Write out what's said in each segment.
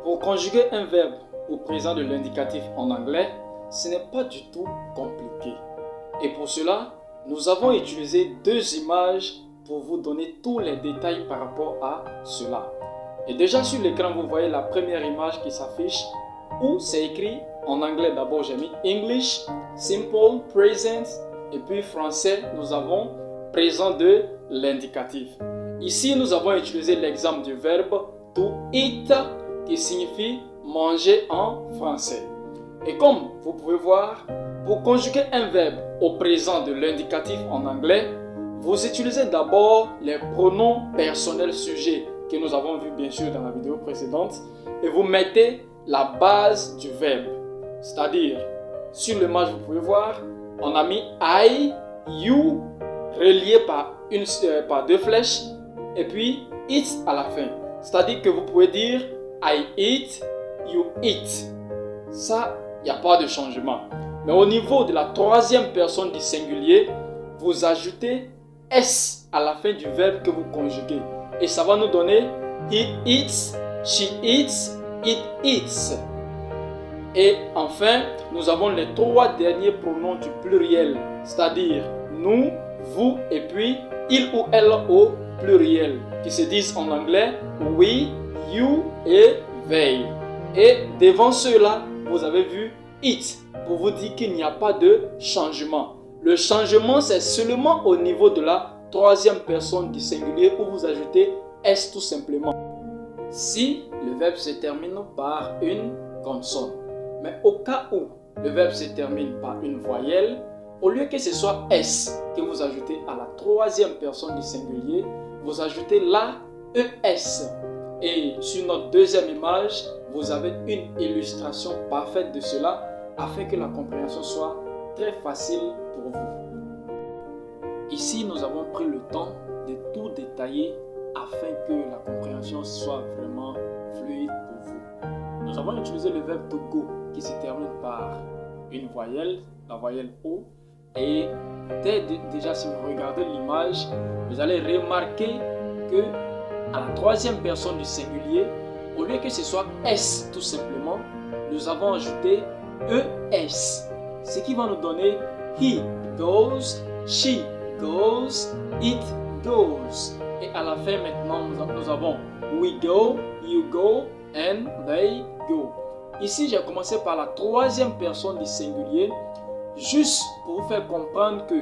Pour conjuguer un verbe au présent de l'indicatif en anglais, ce n'est pas du tout compliqué. Et pour cela, nous avons utilisé deux images pour vous donner tous les détails par rapport à cela. Et déjà sur l'écran, vous voyez la première image qui s'affiche où c'est écrit en anglais. D'abord, j'ai mis English, Simple, Present, et puis français, nous avons présent de l'indicatif. Ici, nous avons utilisé l'exemple du verbe to eat qui signifie manger en français. Et comme vous pouvez voir, pour conjuguer un verbe au présent de l'indicatif en anglais, vous utilisez d'abord les pronoms personnels sujets que nous avons vu bien sûr dans la vidéo précédente et vous mettez la base du verbe. C'est-à-dire, sur l'image vous pouvez voir, on a mis I, you, relié par deux flèches et puis it à la fin. C'est-à-dire que vous pouvez dire I eat, you eat. Ça, il n'y a pas de changement. Mais au niveau de la troisième personne du singulier, vous ajoutez S à la fin du verbe que vous conjuguez. Et ça va nous donner he eats, she eats, it eats. Et enfin, nous avons les trois derniers pronoms du pluriel, c'est-à-dire nous, vous et puis il ou elle au pluriel, qui se disent en anglais we, you et they. Et devant ceux-là, vous avez vu it pour vous dire qu'il n'y a pas de changement. Le changement, c'est seulement au niveau de la troisième personne du singulier où vous ajoutez S tout simplement. Si le verbe se termine par une consonne. Mais au cas où le verbe se termine par une voyelle, au lieu que ce soit S que vous ajoutez à la troisième personne du singulier, vous ajoutez la ES. Et sur notre deuxième image, vous avez une illustration parfaite de cela afin que la compréhension soit très facile pour vous. Ici, nous avons pris le temps de tout détailler afin que la compréhension soit vraiment fluide pour vous. Nous avons utilisé le verbe to go qui se termine par une voyelle, la voyelle O. Et déjà, si vous regardez l'image, vous allez remarquer que à la troisième personne du singulier, au lieu que ce soit S tout simplement, nous avons ajouté ES. Ce qui va nous donner he goes, she goes, it goes. Et à la fin maintenant, nous avons we go, you go, and they go. Ici, j'ai commencé par la troisième personne du singulier, juste pour vous faire comprendre que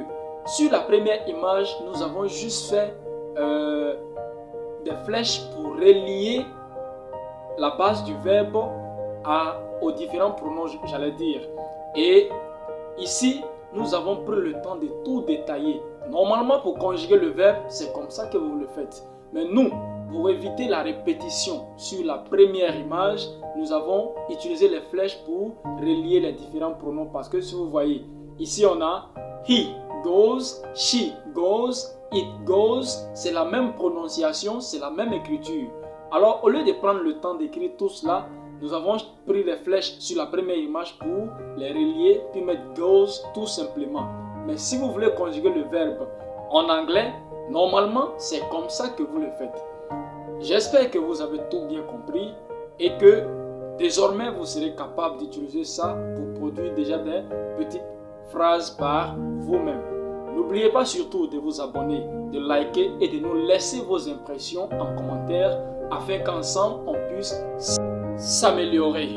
sur la première image, nous avons juste fait des flèches pour relier la base du verbe aux différents pronoms, j'allais dire. Et ici, nous avons pris le temps de tout détailler. Normalement, pour conjuguer le verbe, c'est comme ça que vous le faites. Mais nous, pour éviter la répétition sur la première image, nous avons utilisé les flèches pour relier les différents pronoms. Parce que si vous voyez, ici on a he goes, she goes, it goes. C'est la même prononciation, c'est la même écriture. Alors, au lieu de prendre le temps d'écrire tout cela, nous avons pris les flèches sur la première image pour les relier, puis mettre goes tout simplement. Mais si vous voulez conjuguer le verbe en anglais, normalement, c'est comme ça que vous le faites. J'espère que vous avez tout bien compris et que désormais, vous serez capable d'utiliser ça pour produire déjà des petites phrases par vous-même. N'oubliez pas surtout de vous abonner, de liker et de nous laisser vos impressions en commentaire afin qu'ensemble on puisse s'améliorer.